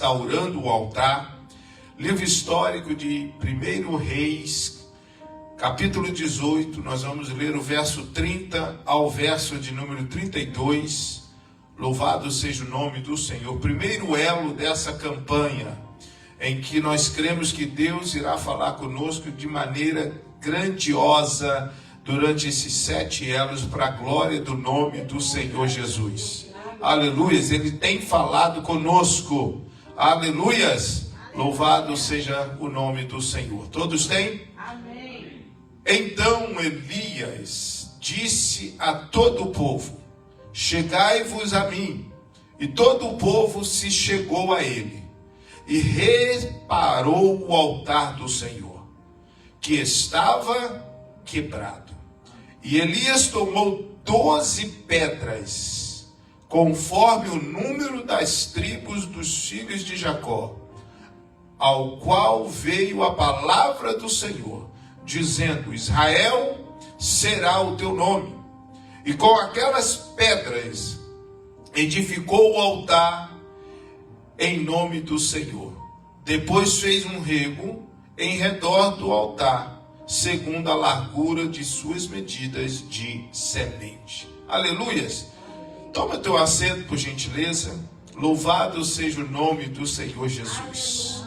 restaurando o altar. Livro histórico de 1 Reis, capítulo 18, nós vamos ler o verso 30 ao verso de número 32. Louvado seja o nome do Senhor. Primeiro elo dessa campanha, em que nós cremos que Deus irá falar conosco de maneira grandiosa durante esses 7 elos, para a glória do nome do Senhor Jesus. Aleluias, Ele tem falado conosco. Aleluias, louvado seja o nome do Senhor. Todos têm? Amém. Então Elias disse a todo o povo: chegai-vos a mim. E todo o povo se chegou a ele, e reparou o altar do Senhor, que estava quebrado. E Elias tomou 12 pedras, conforme o número das tribos dos filhos de Jacó, ao qual veio a palavra do Senhor, dizendo: Israel será o teu nome. E com aquelas pedras edificou o altar em nome do Senhor. Depois fez um rego em redor do altar, segundo a largura de suas medidas de semente. Aleluias! Toma teu assento, por gentileza. Louvado seja o nome do Senhor Jesus.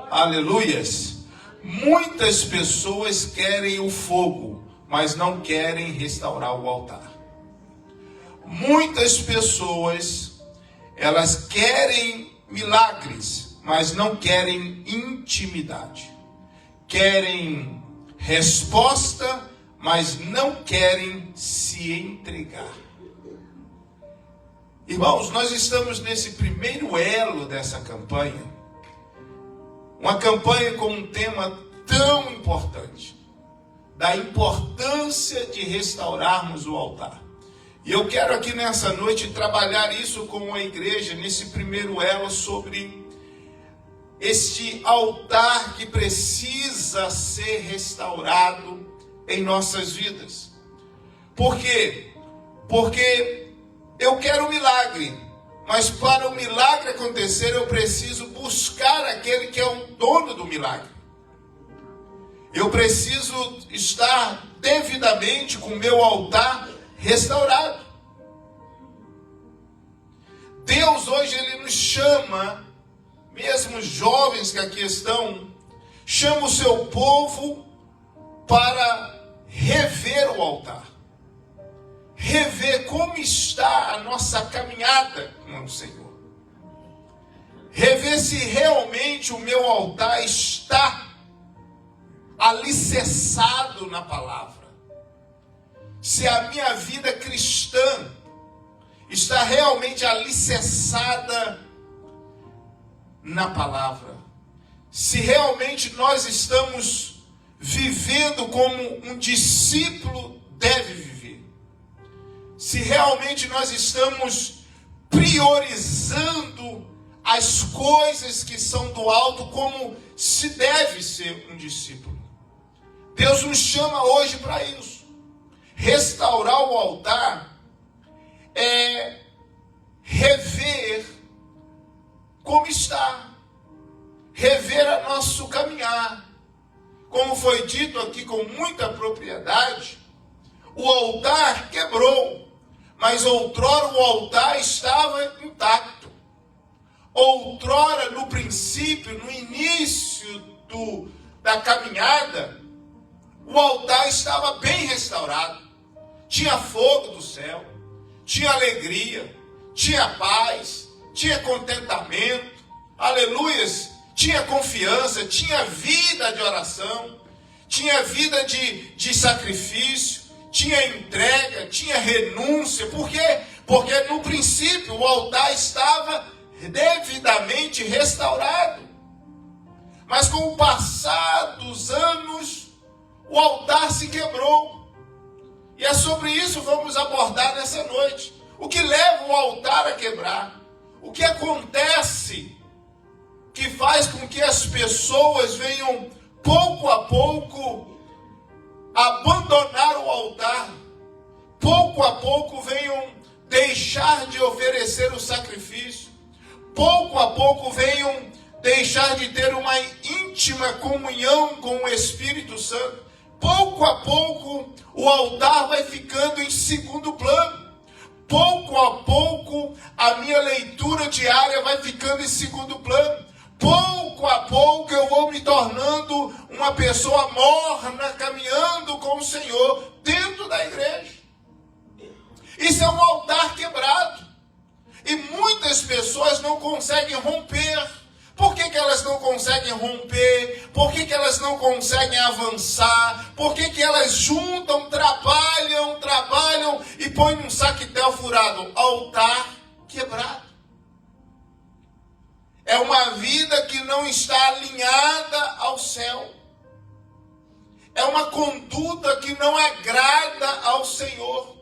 Aleluias! Muitas pessoas querem o fogo, mas não querem restaurar o altar. Muitas pessoas, elas querem milagres, mas não querem intimidade. Querem resposta, mas não querem se entregar. Irmãos, nós estamos nesse primeiro elo dessa campanha. Uma campanha com um tema tão importante, da importância de restaurarmos o altar. E eu quero aqui nessa noite trabalhar isso com a igreja, nesse primeiro elo, sobre este altar que precisa ser restaurado em nossas vidas. Por quê? Porque eu quero um milagre, mas para o milagre acontecer eu preciso buscar aquele que é o dono do milagre. Eu preciso estar devidamente com o meu altar restaurado. Deus hoje, Ele nos chama, mesmo os jovens que aqui estão, chama o seu povo para rever o altar. Rever como está a nossa caminhada com o Senhor. Rever se realmente o meu altar está alicerçado na palavra. Se a minha vida cristã está realmente alicerçada na palavra. Se realmente nós estamos vivendo como um discípulo deve viver. Se realmente nós estamos priorizando as coisas que são do alto como se deve ser um discípulo. Deus nos chama hoje para isso. Restaurar o altar é rever como está, rever a nosso caminhar. Como foi dito aqui com muita propriedade, o altar quebrou, mas outrora o altar estava intacto. Outrora, no princípio, no início da caminhada, o altar estava bem restaurado. Tinha fogo do céu, tinha alegria, tinha paz, tinha contentamento, aleluias, tinha confiança, tinha vida de oração, tinha vida de sacrifício, tinha entrega, tinha renúncia. Por quê? Porque no princípio o altar estava devidamente restaurado. Mas com o passar dos anos, o altar se quebrou. E é sobre isso que vamos abordar nessa noite. O que leva o altar a quebrar? O que acontece que faz com que as pessoas venham pouco a pouco abandonar o altar? Pouco a pouco venham deixar de oferecer o sacrifício? pouco a pouco venham deixar de ter uma íntima comunhão com o Espírito Santo. Pouco a pouco o altar vai ficando em segundo plano. Pouco a pouco a minha leitura diária vai ficando em segundo plano. Pouco a pouco eu vou me tornando uma pessoa morna, caminhando com o Senhor dentro da igreja. Isso é um altar quebrado. E muitas pessoas não conseguem romper. Por que elas não conseguem romper? Por que elas não conseguem avançar? Por que elas juntam, trabalham e põem um saquetel furado? Altar quebrado. É uma vida que não está alinhada ao céu. É uma conduta que não agrada ao Senhor.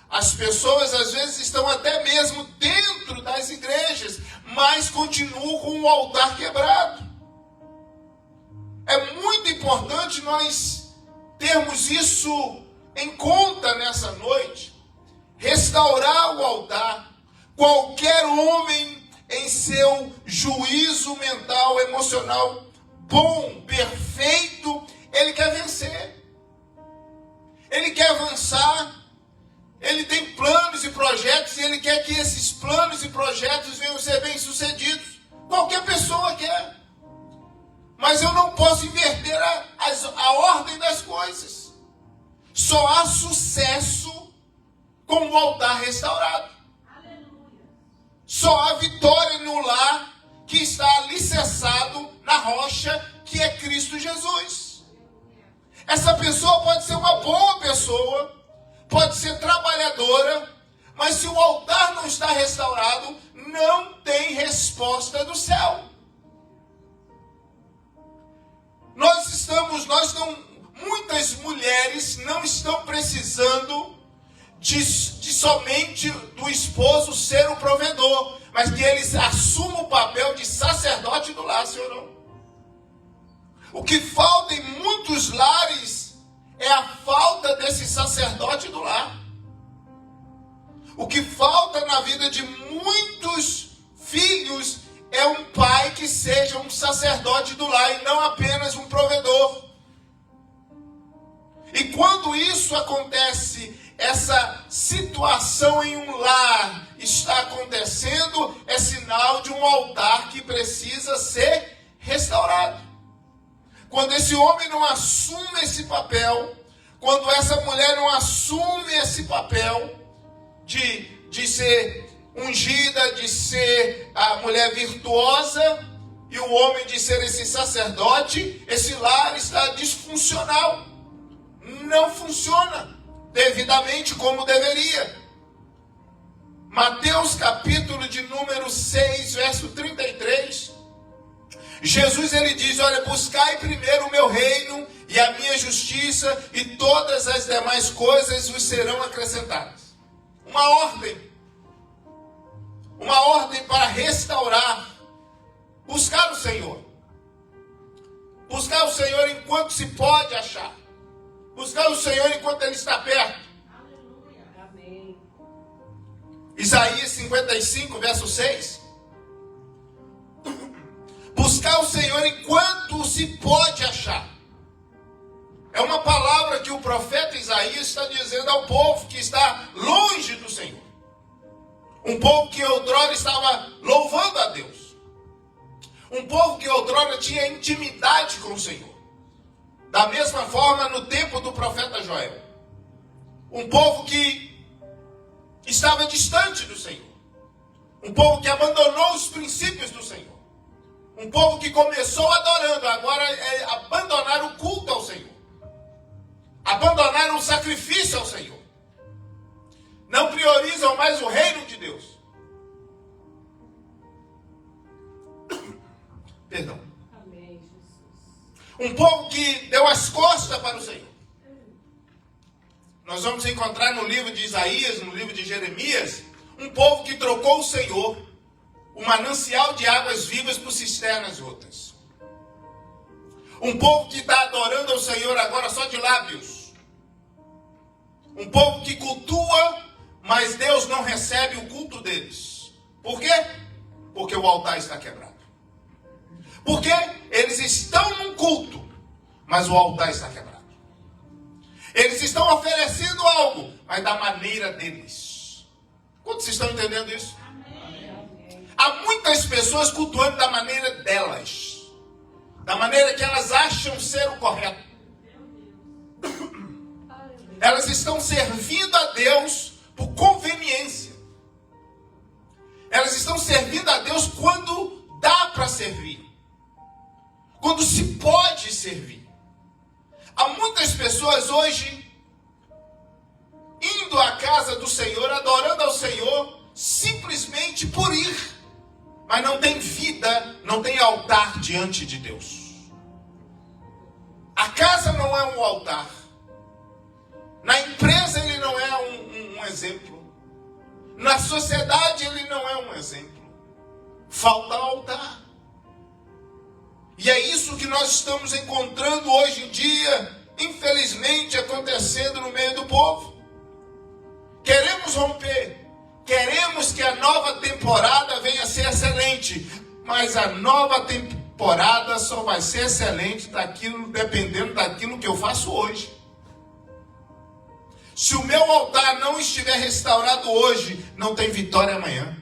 As pessoas às vezes estão até mesmo dentro das igrejas, mas continuam com o altar quebrado. É muito importante nós termos isso em conta nessa noite. Restaurar o altar. Qualquer homem em seu juízo mental, emocional, bom, perfeito, ele quer vencer. Ele quer avançar. Ele tem planos e projetos e ele quer que esses planos e projetos venham ser bem-sucedidos. Qualquer pessoa quer. Mas eu não posso inverter a ordem das coisas. Só há sucesso com o altar restaurado. Só há vitória no lar que está alicerçado na rocha que é Cristo Jesus. Essa pessoa pode ser uma boa pessoa, pode ser trabalhadora, mas se o altar não está restaurado, não tem resposta do céu. Muitas mulheres não estão precisando de somente do esposo ser o provedor, mas que eles assumam o papel de sacerdote do lar, senhor não. O que falta em muitos lares é a falta desse sacerdote do lar. O que falta na vida de muitos filhos é um pai que seja um sacerdote do lar e não apenas um provedor. E quando isso acontece, essa situação em um lar está acontecendo, é sinal de um altar que precisa ser restaurado. Quando esse homem não assume esse papel, quando essa mulher não assume esse papel de ser ungida, de ser a mulher virtuosa, e o homem de ser esse sacerdote, esse lar está disfuncional. Não funciona devidamente como deveria. Mateus capítulo de número 6, verso 33. Jesus ele diz, olha, buscai primeiro o meu reino e a minha justiça e todas as demais coisas vos serão acrescentadas. Uma ordem para restaurar, buscar o Senhor. Buscar o Senhor enquanto se pode achar. Buscar o Senhor enquanto Ele está perto. Aleluia. Amém. Isaías 55, verso 6. Buscar o Senhor enquanto se pode achar. É uma palavra que o profeta Isaías está dizendo ao povo que está longe do Senhor. Um povo que outrora estava louvando a Deus. Um povo que outrora tinha intimidade com o Senhor. Da mesma forma no tempo do profeta Joel. Um povo que estava distante do Senhor. Um povo que abandonou os princípios do Senhor. Um povo que começou adorando, agora é abandonar o culto ao Senhor. Abandonar o sacrifício ao Senhor. Não priorizam mais o reino de Deus. Perdão. Amém, Jesus. Um povo que deu as costas para o Senhor. Nós vamos encontrar no livro de Isaías, no livro de Jeremias, um povo que trocou o Senhor, o manancial de águas vivas, por cisternas rotas. Um povo que está adorando ao Senhor agora só de lábios. Um povo que cultua, mas Deus não recebe o culto deles. Por quê? Porque o altar está quebrado. Porque eles estão num culto, mas o altar está quebrado. Eles estão oferecendo algo, mas da maneira deles. Quantos estão entendendo isso? Amém. Há muitas pessoas cultuando da maneira delas, da maneira que elas acham ser o correto. Elas estão servindo a Deus por conveniência. Elas estão servindo a Deus quando dá para servir, quando se pode servir. Há muitas pessoas hoje indo à casa do Senhor, adorando ao Senhor, simplesmente por ir, mas não tem vida, não tem altar diante de Deus. A casa não é um altar. Na empresa ele não é um exemplo. Na sociedade ele não é um exemplo. Falta altar. E é isso que nós estamos encontrando hoje em dia, infelizmente, acontecendo no meio do povo. Queremos romper. Queremos que a nova temporada venha a ser excelente. Mas a nova temporada só vai ser excelente dependendo daquilo que eu faço hoje. Se o meu altar não estiver restaurado hoje, não tem vitória amanhã.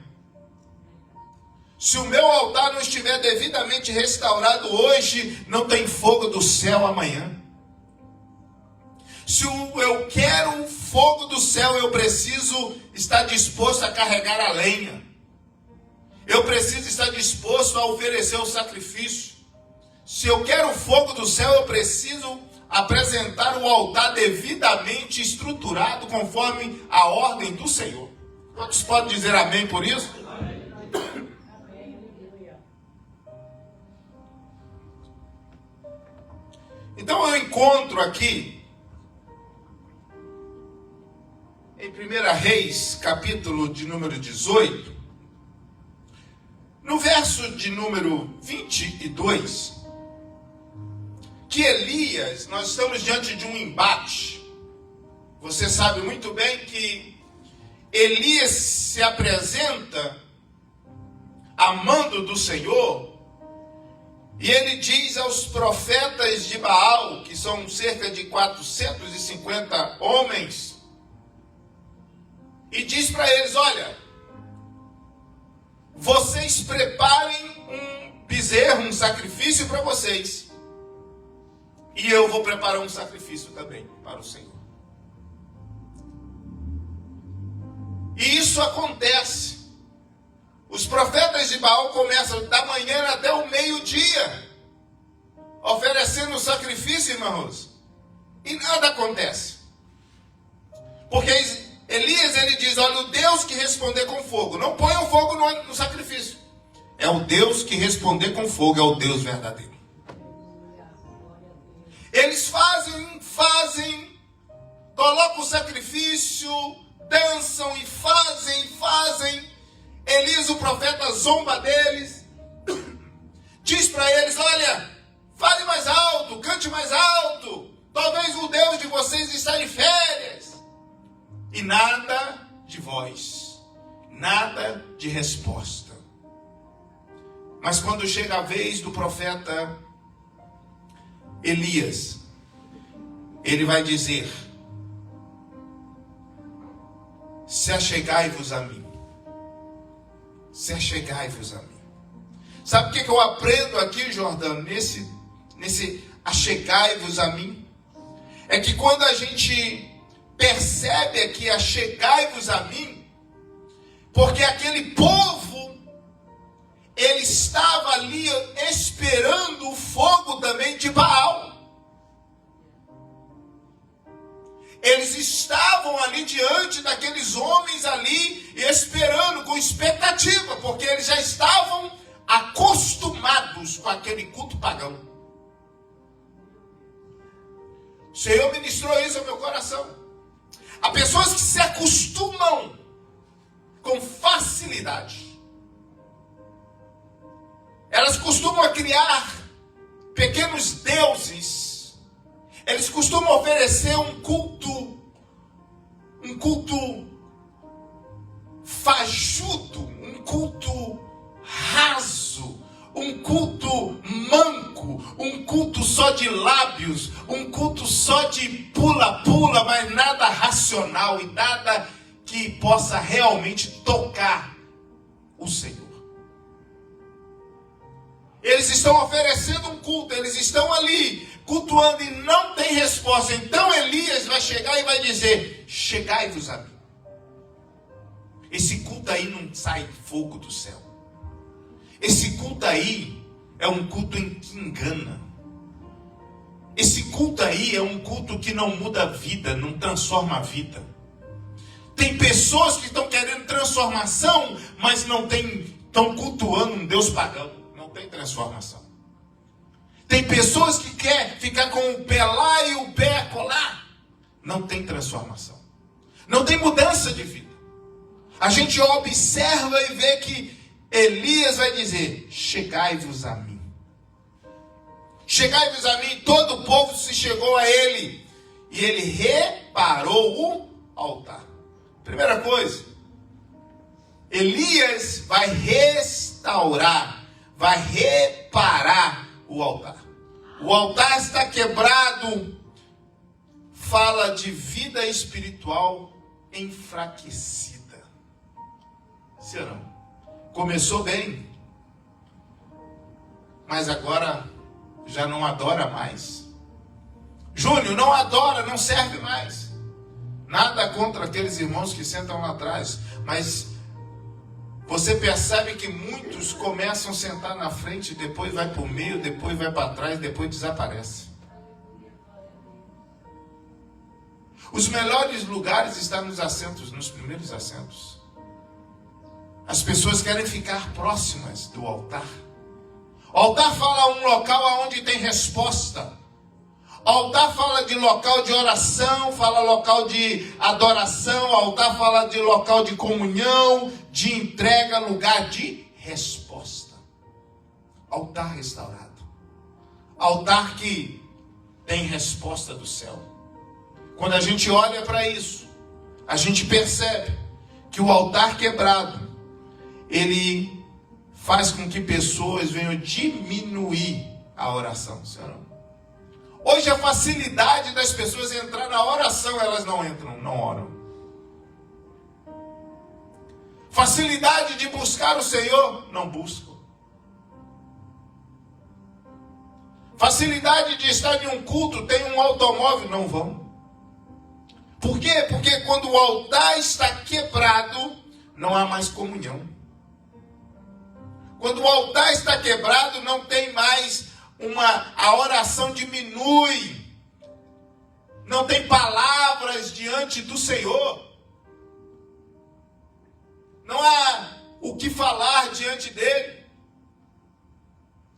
Se o meu altar não estiver devidamente restaurado hoje, não tem fogo do céu amanhã. Se eu quero o fogo do céu, eu preciso estar disposto a carregar a lenha. Eu preciso estar disposto a oferecer o sacrifício. Se eu quero o fogo do céu, eu preciso apresentar o altar devidamente estruturado conforme a ordem do Senhor. Quantos podem dizer amém por isso? Então eu encontro aqui em 1 Reis, capítulo de número 18, no verso de número 22, que Elias, nós estamos diante de um embate. Você sabe muito bem que Elias se apresenta a mando do Senhor, e ele diz aos profetas de Baal, que são cerca de 450 homens, e diz para eles: olha, vocês preparem um bezerro, um sacrifício para vocês. E eu vou preparar um sacrifício também para o Senhor. E isso acontece. Os profetas de Baal começam da manhã até o meio-dia, oferecendo sacrifício, irmãos. E nada acontece. Porque Elias, ele diz: olha, o Deus que responder com fogo. Não ponha o fogo no sacrifício. É o Deus que responder com fogo, é o Deus verdadeiro. Eles fazem, colocam o sacrifício, dançam e fazem. Elias, o profeta, zomba deles, diz para eles: olha, fale mais alto, cante mais alto, talvez o Deus de vocês está em férias. E nada de voz, nada de resposta. Mas quando chega a vez do profeta Elias, ele vai dizer: se achegai-vos a mim. Se achegai-vos a mim. Sabe o que eu aprendo aqui, Jordão, nesse achegai-vos a mim? É que quando a gente percebe aqui achegai-vos a mim, porque aquele povo, ele estava ali esperando o fogo também de Baal. Eles estavam ali diante daqueles homens ali, esperando, com expectativa, porque eles já estavam acostumados com aquele culto pagão. O Senhor ministrou isso ao meu coração. Há pessoas que se acostumam com facilidade. Elas costumam criar pequenos deuses. Eles costumam oferecer um culto fajuto, um culto branco, um culto só de lábios, um culto só de pula-pula, mas nada racional e nada que possa realmente tocar o Senhor. Eles estão oferecendo um culto, eles estão ali cultuando e não tem resposta. Então Elias vai chegar e vai dizer: chegai-vos a mim. Esse culto aí não sai fogo do céu. Esse culto aí é um culto que engana. Esse culto aí é um culto que não muda a vida, não transforma a vida. Tem pessoas que estão querendo transformação, mas estão cultuando um Deus pagão. Não tem transformação. Tem pessoas que querem ficar com o pé lá e o pé colar. Não tem transformação. Não tem mudança de vida. A gente observa e vê que Elias vai dizer: chegai-vos a mim. Chegai-vos a mim. Todo o povo se chegou a ele. E ele reparou o altar. Primeira coisa, Elias vai restaurar, vai reparar o altar. O altar está quebrado. Fala de vida espiritual enfraquecida. Sim ou não? Começou bem, mas agora já não adora mais. Júnior, não adora, não serve mais. Nada contra aqueles irmãos que sentam lá atrás, mas você percebe que muitos começam a sentar na frente, depois vai para o meio, depois vai para trás, depois desaparece. Os melhores lugares estão nos assentos, nos primeiros assentos. As pessoas querem ficar próximas do altar. O altar fala um local onde tem resposta. O altar fala de local de oração, fala local de adoração. O altar fala de local de comunhão, de entrega, lugar de resposta. Altar restaurado. Altar que tem resposta do céu. Quando a gente olha para isso, a gente percebe que o altar quebrado, ele faz com que pessoas venham diminuir a oração, senhor. Hoje a facilidade das pessoas entrar na oração, elas não entram, não oram. Facilidade de buscar o Senhor, não buscam. Facilidade de estar em um culto, tem um automóvel, não vão. Por quê? Porque quando o altar está quebrado, não há mais comunhão. Quando o altar está quebrado, não tem mais a oração diminui. Não tem palavras diante do Senhor. Não há o que falar diante dele.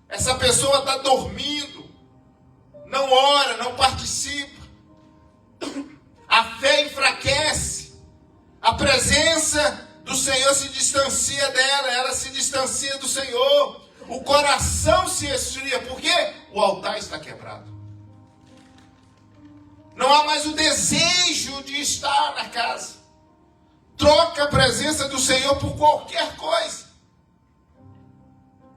Essa pessoa está dormindo. Não ora, não participa. A fé enfraquece. A presença do Senhor se distancia dela, ela se distancia do Senhor. O coração se esfria, porque o altar está quebrado. Não há mais o desejo de estar na casa. Troca a presença do Senhor por qualquer coisa.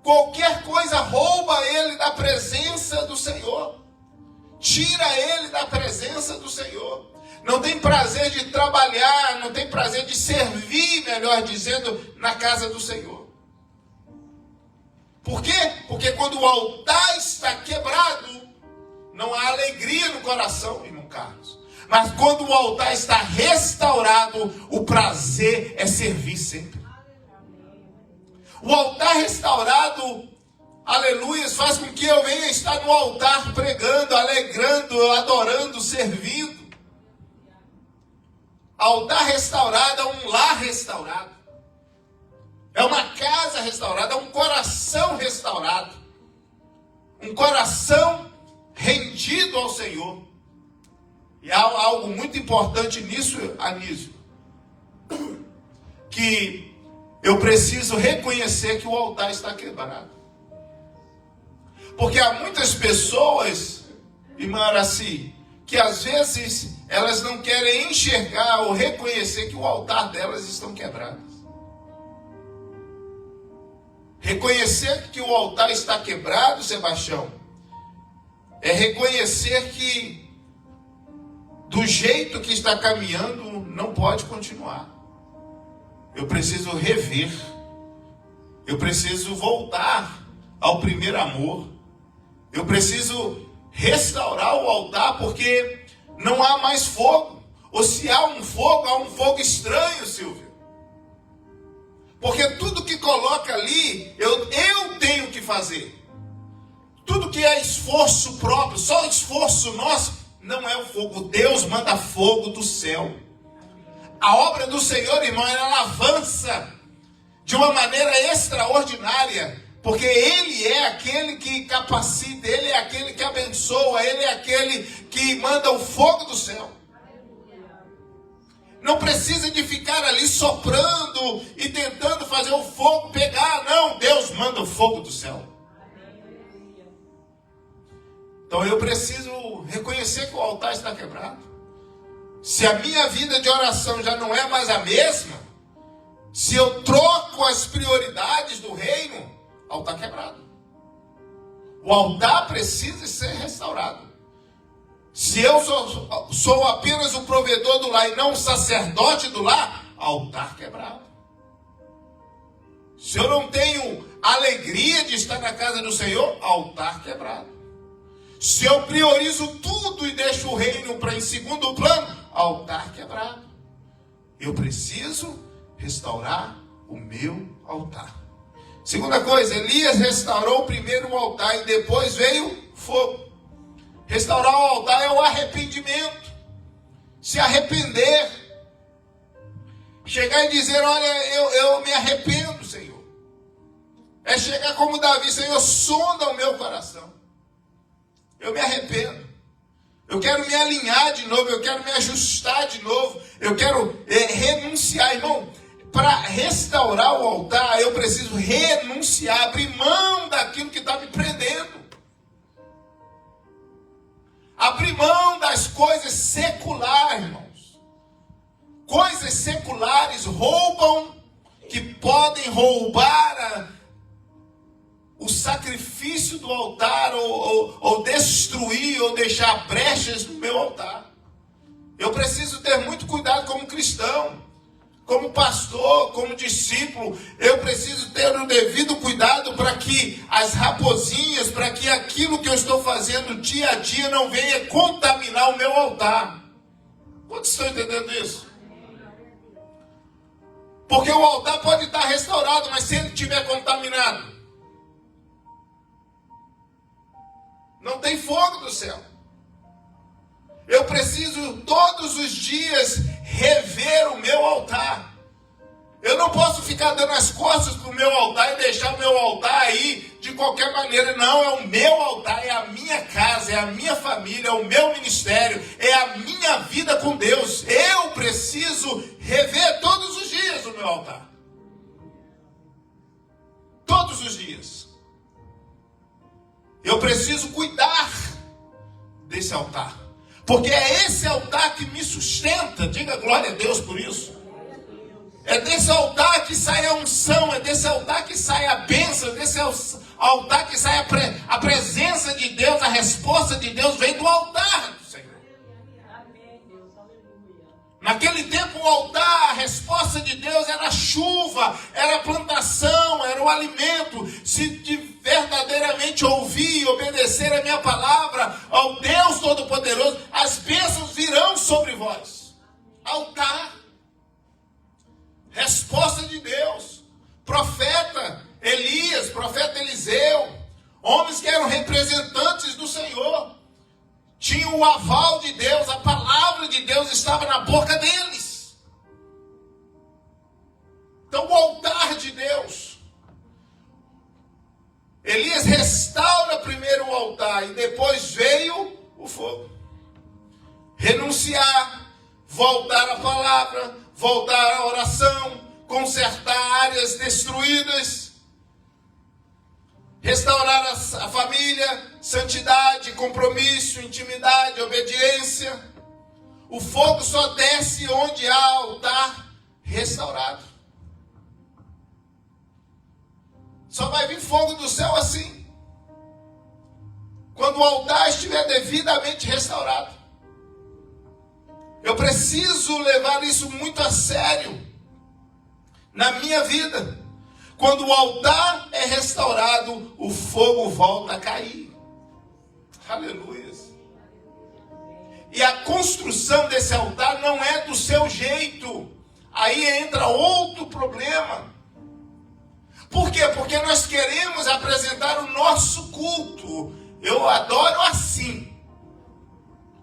Qualquer coisa rouba ele da presença do Senhor. Tira ele da presença do Senhor. Não tem prazer de trabalhar, não tem prazer de servir, melhor dizendo, na casa do Senhor. Por quê? Porque quando o altar está quebrado, não há alegria no coração, irmão Carlos. Mas quando o altar está restaurado, o prazer é servir sempre. O altar restaurado, aleluia, faz com que eu venha estar no altar pregando, alegrando, adorando, servindo. Altar restaurado é um lar restaurado. É uma casa restaurada, é um coração restaurado. Um coração rendido ao Senhor. E há algo muito importante nisso, Anísio. Que eu preciso reconhecer que o altar está quebrado. Porque há muitas pessoas, irmã Araci, que às vezes elas não querem enxergar ou reconhecer que o altar delas estão quebrados. Reconhecer que o altar está quebrado, Sebastião, é reconhecer que do jeito que está caminhando não pode continuar. Eu preciso rever. Eu preciso voltar ao primeiro amor. Eu preciso restaurar o altar, porque não há mais fogo. Ou se há um fogo estranho, Silvio. Porque tudo que coloca ali, eu tenho que fazer. Tudo que é esforço próprio, só esforço nosso, não é o fogo. Deus manda fogo do céu. A obra do Senhor, irmão, ela avança de uma maneira extraordinária, porque Ele é aquele que capacita, Ele é aquele que abençoa, Ele é aquele que manda o fogo do céu. Não precisa de ficar ali soprando e tentando fazer o fogo pegar, não, Deus manda o fogo do céu. Então eu preciso reconhecer que o altar está quebrado. Se a minha vida de oração já não é mais a mesma, se eu troco as prioridades do reino, o altar está quebrado. O altar precisa ser restaurado. Se eu sou apenas o provedor do lar e não o sacerdote do lar, altar quebrado. Se eu não tenho alegria de estar na casa do Senhor, altar quebrado. Se eu priorizo tudo e deixo o reino para em segundo plano, altar quebrado. Eu preciso restaurar o meu altar. Segunda coisa, Elias restaurou primeiro o altar e depois veio fogo. Restaurar o altar é o arrependimento. Se arrepender. Chegar e dizer, olha, eu me arrependo, Senhor. É chegar como Davi, Senhor, sonda o meu coração. Eu me arrependo. Eu quero me alinhar de novo, eu quero me ajustar de novo. Eu quero renunciar, irmão. Para restaurar o altar, eu preciso renunciar, abrir mão daquilo que está me prendendo. Abrir mão das coisas seculares, irmãos. Coisas seculares roubam, que podem roubar o sacrifício do altar, ou destruir, ou deixar brechas no meu altar. Eu preciso ter muito cuidado como cristão, como pastor, como discípulo. Eu preciso ter o devido cuidado para que as raposinhas, para que aquilo que eu estou fazendo dia a dia não venha contaminar o meu altar. Quantos estão entendendo isso? Porque o altar pode estar restaurado, mas se ele estiver contaminado, não tem fogo do céu. Eu preciso todos os dias rever o meu altar. Eu não posso ficar dando as costas para o meu altar e deixar o meu altar aí de qualquer maneira. Não, é o meu altar, é a minha casa, é a minha família, é o meu ministério, é a minha vida com Deus. Eu preciso rever todos os dias o meu altar. Todos os dias. Eu preciso cuidar desse altar. Porque é esse altar que me sustenta. Diga glória a Deus por isso. É desse altar que sai a unção. É desse altar que sai a bênção. É desse altar que sai a presença de Deus. A resposta de Deus vem do altar do Senhor. Naquele tempo o altar, a resposta de Deus era a chuva, era a plantação, era o alimento. Se verdadeiramente ouvir e obedecer a minha palavra, ao Deus Todo-Poderoso, as bênçãos virão sobre vós. Altar. Resposta de Deus. Profeta Elias, profeta Eliseu, homens que eram representantes do Senhor. Tinham o aval de Deus, a palavra de Deus estava na boca deles. Então o altar de Deus. Elias restaura primeiro o altar e depois veio o fogo. Renunciar, voltar à palavra, voltar à oração, consertar áreas destruídas. Restaurar a família, santidade, compromisso, intimidade, obediência. O fogo só desce onde há altar restaurado. Só vai vir fogo do céu assim. Quando quando o altar estiver devidamente restaurado. Eu preciso levar isso muito a sério na minha vida. Quando o altar é restaurado, o fogo volta a cair. Aleluia. E a construção desse altar não é do seu jeito. Aí entra outro problema. Por quê? Porque nós queremos apresentar o nosso culto. Eu adoro assim.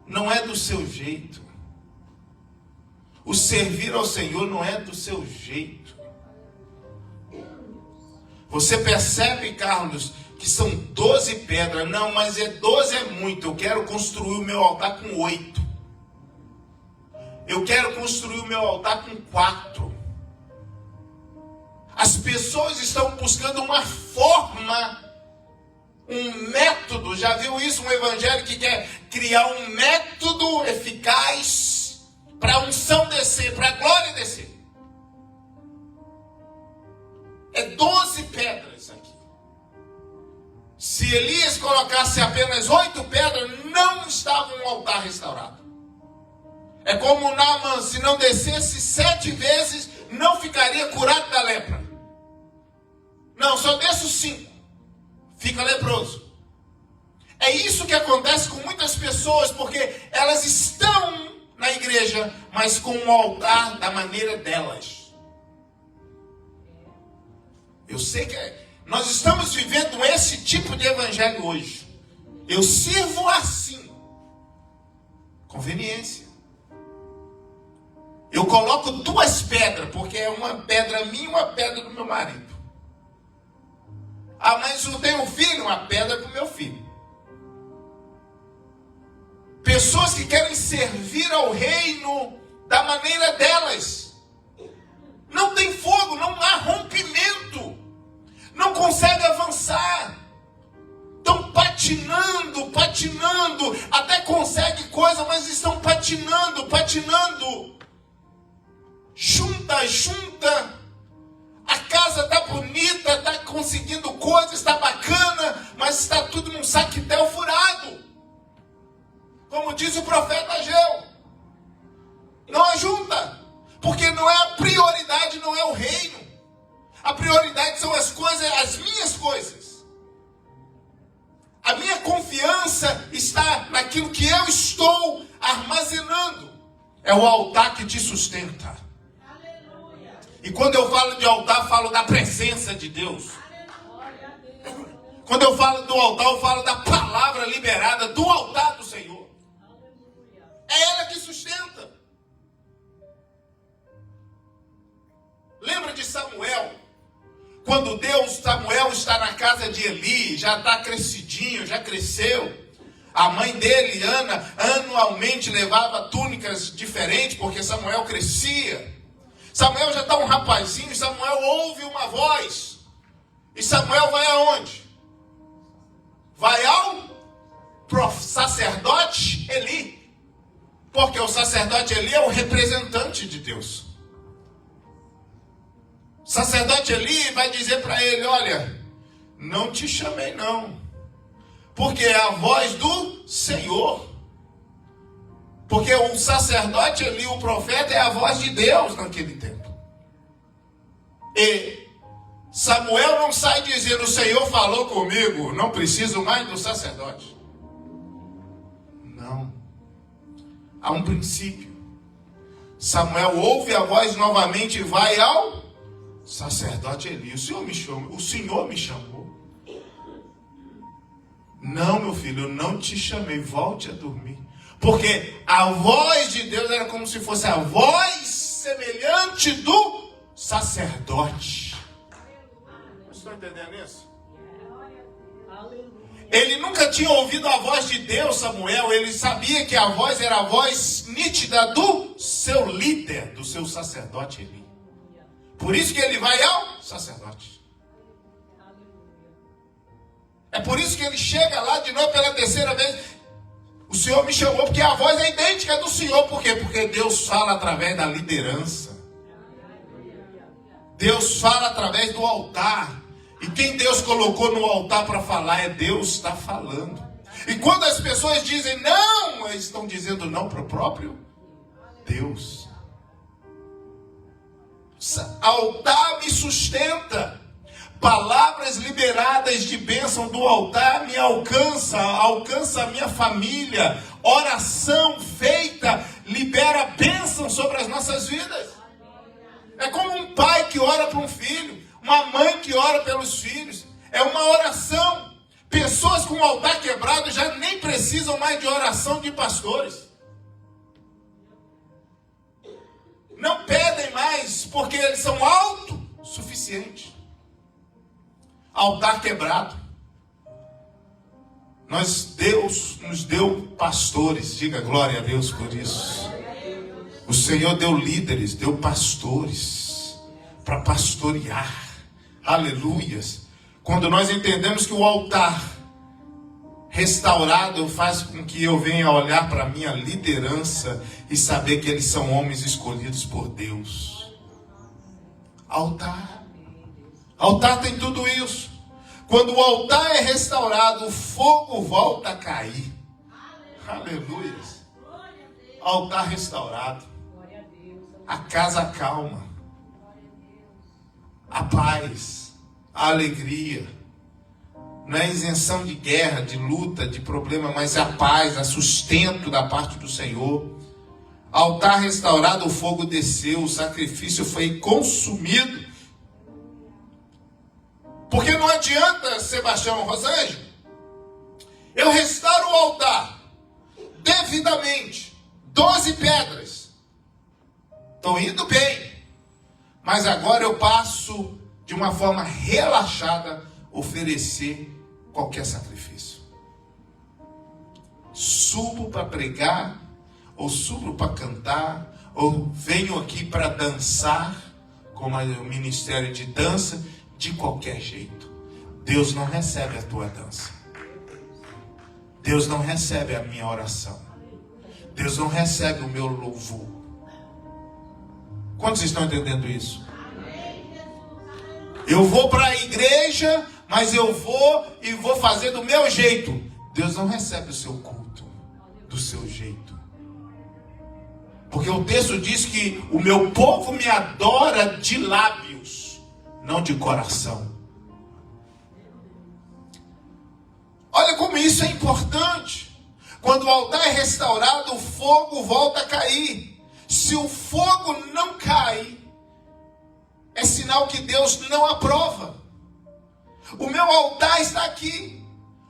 Não é do seu jeito. O servir ao Senhor não é do seu jeito. Você percebe, Carlos, que são 12 pedras. Não, mas 12 é muito. Eu quero construir o meu altar com 8. Eu quero construir o meu altar com 4. As pessoas estão buscando uma forma, um método. Já viu isso? Um evangelho que quer criar um método eficaz para a unção descer, para a glória descer. É 12 pedras aqui. Se Elias colocasse apenas 8 pedras, não estava um altar restaurado. É como Naaman, se não descesse 7 vezes, não ficaria curado da lepra. Não, só desço 5. Fica leproso. É isso que acontece com muitas pessoas, porque elas estão na igreja, mas com o altar da maneira delas. Eu sei que nós estamos vivendo esse tipo de evangelho hoje. Eu sirvo assim. Conveniência. Eu coloco 2 pedras, porque é uma pedra minha e uma pedra do meu marido. Ah, mas eu tenho um filho, uma pedra do meu filho. Pessoas que querem servir ao reino da maneira delas. Não tem fogo, não há rompimento. Não consegue avançar. Estão patinando. Até consegue coisa, mas estão patinando. Junta. A casa está bonita, está conseguindo coisas, está bacana, mas está tudo num saquetel furado. Como diz o profeta Ageu. Não ajunta. Porque não é a prioridade, não é o reino. A prioridade são as coisas, as minhas coisas. A minha confiança está naquilo que eu estou armazenando. É o altar que te sustenta. E quando eu falo de altar, falo da presença de Deus. Quando eu falo do altar, eu falo da palavra liberada do altar do Senhor. É ela que sustenta. Lembra de Samuel? Quando Samuel está na casa de Eli, já está crescidinho, já cresceu. A mãe dele, Ana, anualmente levava túnicas diferentes, porque Samuel crescia. Samuel já está um rapazinho, Samuel ouve uma voz. E Samuel vai aonde? Vai ao sacerdote Eli. Porque o sacerdote Eli é o representante de Deus. O sacerdote Eli vai dizer para ele, olha, não te chamei não. Porque é a voz do Senhor. Porque o sacerdote Eli, o profeta, é a voz de Deus naquele tempo. E Samuel não sai dizendo, o Senhor falou comigo, não preciso mais do sacerdote. Não. Há um princípio. Samuel ouve a voz novamente e vai ao sacerdote Eli. O Senhor me chamou. Não, meu filho, eu não te chamei, volte a dormir. Porque a voz de Deus era como se fosse a voz semelhante do sacerdote. Vocês estão entendendo isso? Ele nunca tinha ouvido a voz de Deus, Samuel. Ele sabia que a voz era a voz nítida do seu líder, do seu sacerdote Eli. Por isso que ele vai ao sacerdote. É por isso que ele chega lá de novo pela terceira vez. O Senhor me chamou porque a voz é idêntica do Senhor. Por quê? Porque Deus fala através da liderança. Deus fala através do altar. E quem Deus colocou no altar para falar é Deus está falando. E quando as pessoas dizem não, eles estão dizendo não para o próprio Deus. Altar me sustenta. Palavras liberadas de bênção do altar me alcança a minha família. Oração feita libera bênção sobre as nossas vidas. É como um pai que ora para um filho, uma mãe que ora pelos filhos. É uma oração. Pessoas com o altar quebrado já nem precisam mais de oração de pastores. Não pedem mais, porque eles são autossuficientes. Altar quebrado. Deus nos deu pastores. Diga glória a Deus por isso. O Senhor deu líderes, deu pastores para pastorear. Aleluias. Quando nós entendemos que o altar restaurado faz com que eu venha olhar para a minha liderança e saber que eles são homens escolhidos por Deus. Altar. Altar tem tudo isso. Quando o altar é restaurado, o fogo volta a cair. Aleluia. Altar restaurado. A casa calma. A paz. A alegria. Não é isenção de guerra, de luta, de problema, mas a paz, a sustento da parte do Senhor. Altar restaurado, o fogo desceu, o sacrifício foi consumido. Porque não adianta, Sebastião Rosângela, eu restauro o altar devidamente, 12 pedras. Estou indo bem, mas agora eu passo de uma forma relaxada oferecer qualquer sacrifício. Subo para pregar, ou subo para cantar, ou venho aqui para dançar, como o ministério de dança, de qualquer jeito. Deus não recebe a tua dança. Deus não recebe a minha oração. Deus não recebe o meu louvor. Quantos estão entendendo isso? Eu vou para a igreja, mas eu vou fazer do meu jeito. Deus não recebe o seu culto do seu jeito. Porque o texto diz que o meu povo me adora de lábios, não de coração. Olha como isso é importante. Quando o altar é restaurado, o fogo volta a cair. Se o fogo não cai, é sinal que Deus não aprova. O meu altar está aqui.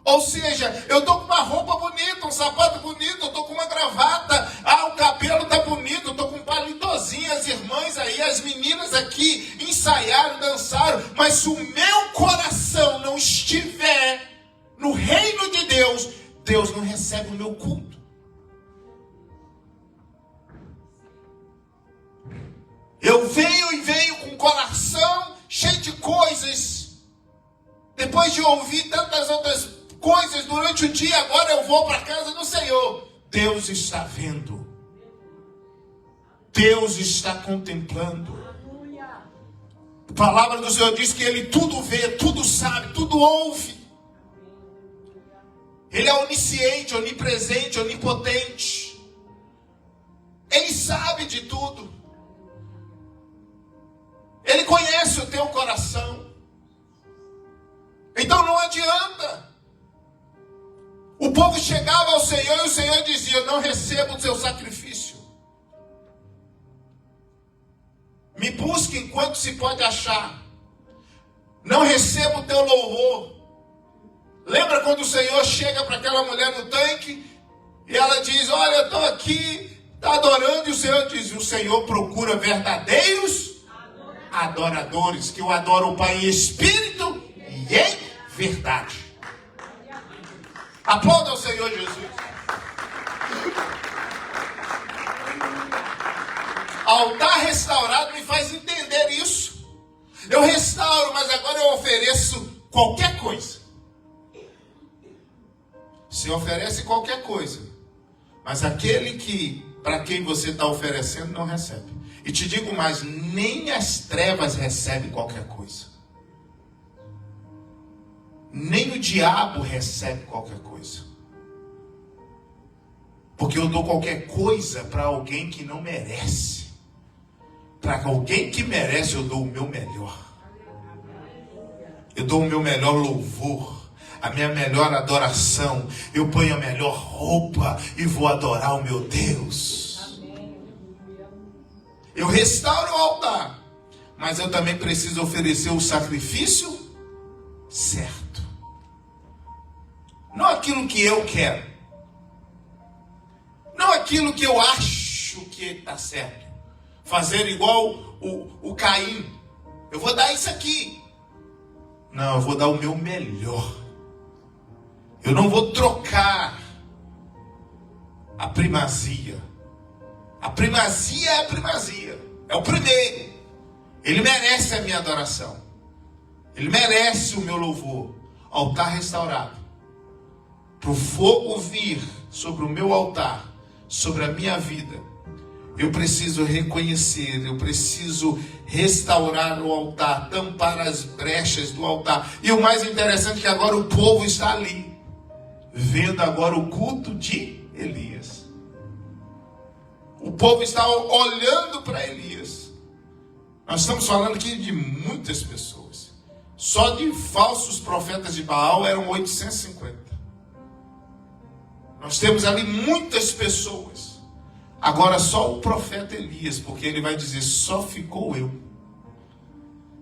Ou seja, eu estou com uma roupa bonita, um sapato bonito, eu estou com uma gravata, o cabelo está bonito, eu estou com um palitozinho, as irmãs aí, as meninas aqui ensaiaram, dançaram, mas se o meu coração não estiver no reino de Deus, Deus não recebe o meu culto. Eu venho com o coração cheio de coisas, depois de ouvir tantas outras coisas durante o dia, agora eu vou para a casa do Senhor. Deus está vendo. Deus está contemplando. A palavra do Senhor diz que Ele tudo vê, tudo sabe, tudo ouve. Ele é onisciente, onipresente, onipotente. Ele sabe de tudo. Ele conhece o teu coração. Então não adianta. O povo chegava ao Senhor e o Senhor dizia: eu não recebo o seu sacrifício. Me busque enquanto se pode achar. Não recebo o teu louvor. Lembra quando o Senhor chega para aquela mulher no tanque e ela diz: olha, eu estou aqui, está adorando, e o Senhor diz: o Senhor procura verdadeiros adoradores, que o adoram o Pai em espírito e em verdade. Aplauda ao Senhor Jesus. Altar restaurado me faz entender isso. Eu restauro, mas agora eu ofereço qualquer coisa. Você oferece qualquer coisa, mas aquele para quem você está oferecendo não recebe. E te digo mais, nem as trevas recebem qualquer coisa. Nem o diabo recebe qualquer coisa. Porque eu dou qualquer coisa para alguém que não merece. Para alguém que merece, eu dou o meu melhor. Eu dou o meu melhor louvor, a minha melhor adoração. Eu ponho a melhor roupa e vou adorar o meu Deus. Eu restauro o altar, mas eu também preciso oferecer o sacrifício certo. Não aquilo que eu quero. Não aquilo que eu acho que está certo. Fazer igual o Caim. Eu vou dar isso aqui. Não, eu vou dar o meu melhor. Eu não vou trocar a primazia. A primazia é a primazia. É o primeiro. Ele merece a minha adoração. Ele merece o meu louvor. Altar restaurado. Para o fogo vir sobre o meu altar, sobre a minha vida, eu preciso reconhecer, eu preciso restaurar o altar, tampar as brechas do altar. E o mais interessante é que agora o povo está ali, vendo agora o culto de Elias. O povo está olhando para Elias. Nós estamos falando aqui de muitas pessoas. Só de falsos profetas de Baal eram 850. Nós temos ali muitas pessoas. Agora só o profeta Elias, porque ele vai dizer, só ficou eu.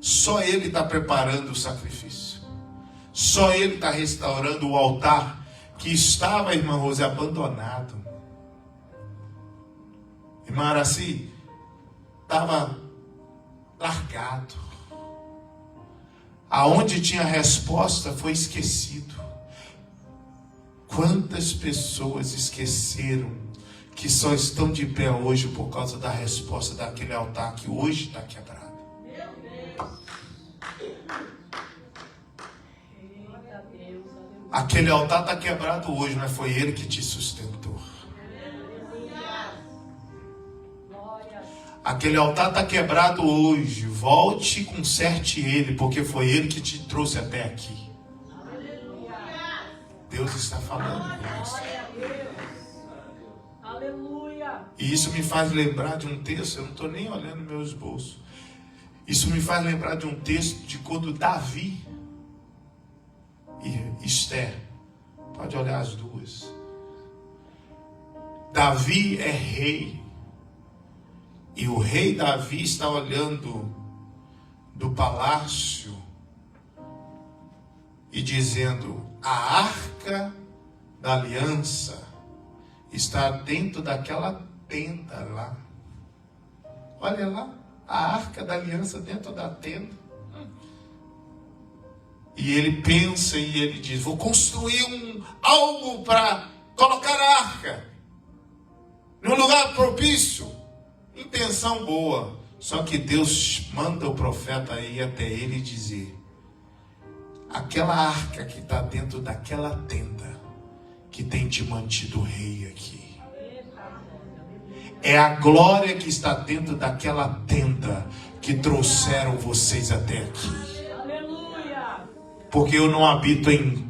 Só ele está preparando o sacrifício. Só ele está restaurando o altar que estava, irmã Rose, abandonado. Irmã Araci, estava largado. Aonde tinha resposta foi esquecido. Quantas pessoas esqueceram que só estão de pé hoje por causa da resposta daquele altar que hoje está quebrado? Aquele altar está quebrado hoje, mas foi ele que te sustentou. Aquele altar está quebrado hoje. Volte e conserte ele, porque foi ele que te trouxe até aqui. Deus está falando conosco. Aleluia. E isso me faz lembrar de um texto, eu não estou nem olhando meus bolsos. Isso me faz lembrar de um texto de quando Davi e Esther, pode olhar as duas. Davi é rei. E o rei Davi está olhando do palácio e dizendo, a arca da aliança está dentro daquela tenda lá. Olha lá, a arca da aliança dentro da tenda. E ele pensa e ele diz, vou construir algo para colocar a arca num lugar propício. Intenção boa. Só que Deus manda o profeta ir até ele e dizer, aquela arca que está dentro daquela tenda que tem te mantido rei aqui. É a glória que está dentro daquela tenda que trouxeram vocês até aqui. Aleluia. Porque eu não habito em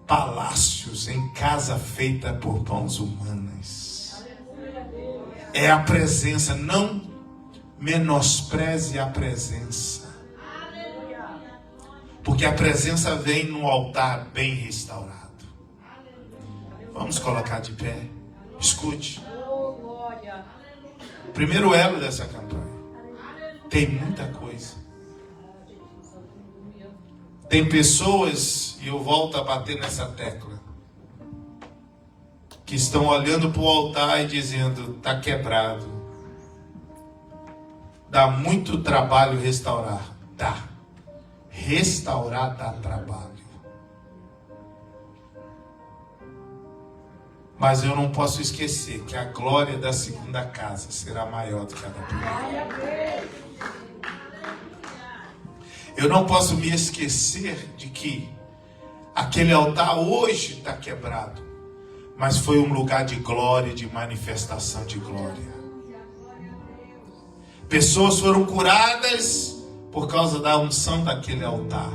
palácios, em casa feita por mãos humanas. É a presença, não menospreze a presença. Porque a presença vem no altar bem restaurado. Vamos colocar de pé. Escute. Primeiro elo dessa campanha. Tem muita coisa. Tem pessoas, e eu volto a bater nessa tecla, que estão olhando para o altar e dizendo, está quebrado. Dá muito trabalho restaurar. Dá. Restaurar dá trabalho. Mas eu não posso esquecer que a glória da segunda casa será maior do que a da primeira. Eu não posso me esquecer de que aquele altar hoje está quebrado, mas foi um lugar de glória, de manifestação de glória. Pessoas foram curadas por causa da unção daquele altar.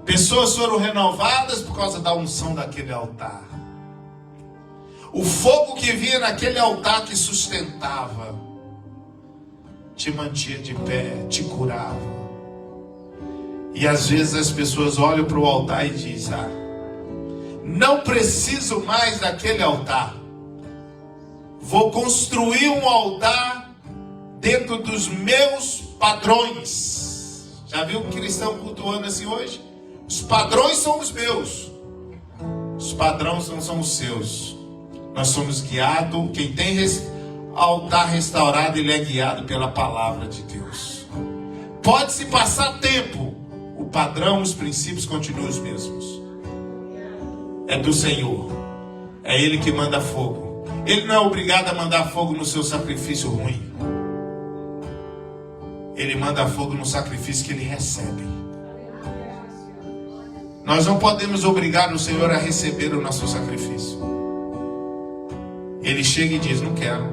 Pessoas foram renovadas por causa da unção daquele altar. O fogo que vinha naquele altar que sustentava, te mantinha de pé, te curava. E às vezes as pessoas olham para o altar e dizem: não preciso mais daquele altar. Vou construir um altar dentro dos meus padrões. Já viu o cristão cultuando assim hoje? Os padrões são os meus. Os padrões não são os seus. Nós somos guiados. Quem tem altar restaurado, ele é guiado pela palavra de Deus. Pode-se passar tempo, o padrão, os princípios continuam os mesmos. É do Senhor. É Ele que manda fogo. Ele não é obrigado a mandar fogo no seu sacrifício ruim. Ele manda fogo no sacrifício que Ele recebe. Nós não podemos obrigar o Senhor a receber o nosso sacrifício. Ele chega e diz: não quero,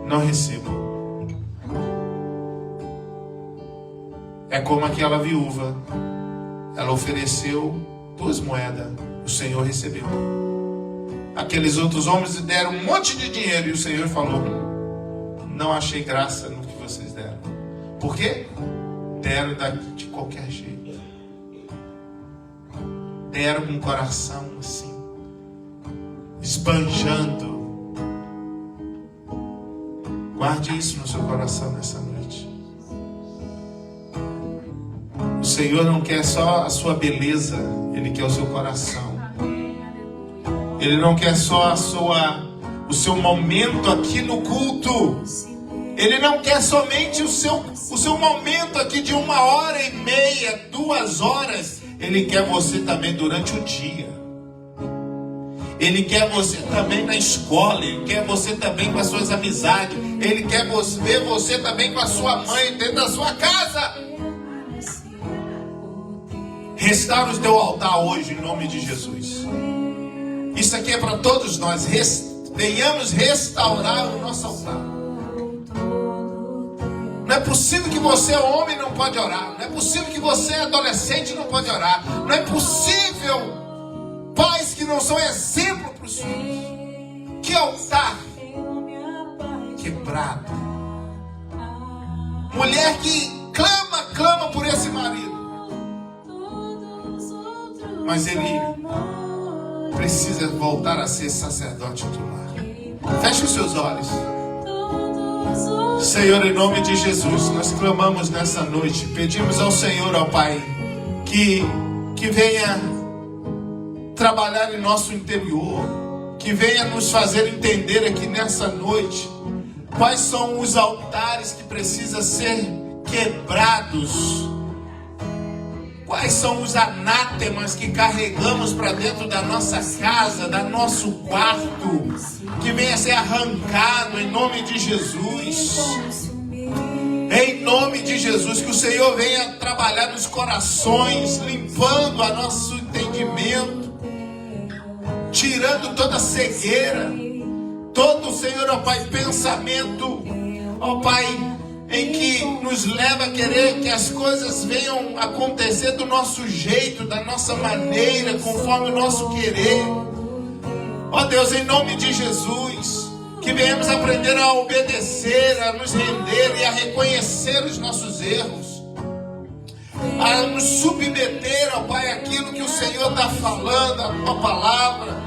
não recebo. É como aquela viúva. Ela ofereceu 2 moedas, o Senhor recebeu. Aqueles outros homens deram um monte de dinheiro e o Senhor falou: não achei graça no que vocês deram. Por quê? Deram de qualquer jeito. Deram com o coração assim, esbanjando. Guarde isso no seu coração nessa noite. O Senhor não quer só a sua beleza, Ele quer o seu coração. Ele não quer só o seu momento aqui no culto. Ele não quer somente o seu momento aqui de 1h30, 2 horas. Ele quer você também durante o dia. Ele quer você também na escola. Ele quer você também com as suas amizades. Ele quer ver você também com a sua mãe dentro da sua casa. Restaura o teu altar hoje em nome de Jesus. Isso aqui é para todos nós. Venhamos restaurar o nosso altar. Não é possível que você, homem, não pode orar. Não é possível que você, adolescente, não pode orar. Não é possível, pais que não são exemplo para os filhos. Que altar quebrado. Mulher que clama por esse marido. Mas ele precisa voltar a ser sacerdote do lar. Feche os seus olhos. Senhor, em nome de Jesus, nós clamamos nessa noite, pedimos ao Senhor, ó Pai, que venha trabalhar em nosso interior, que venha nos fazer entender aqui nessa noite quais são os altares que precisam ser quebrados, quais são os anátemas que carregamos para dentro da nossa casa, do nosso quarto, que venha ser arrancado em nome de Jesus. Em nome de Jesus, que o Senhor venha trabalhar nos corações, limpando o nosso entendimento, tirando toda cegueira, todo, Senhor, ó Pai, pensamento, ó Pai, em que nos leva a querer que as coisas venham acontecer do nosso jeito, da nossa maneira, conforme o nosso querer. Ó Deus, em nome de Jesus, que venhamos aprender a obedecer, a nos render e a reconhecer os nossos erros, a nos submeter, ó Pai, aquilo que o Senhor está falando, a Tua palavra.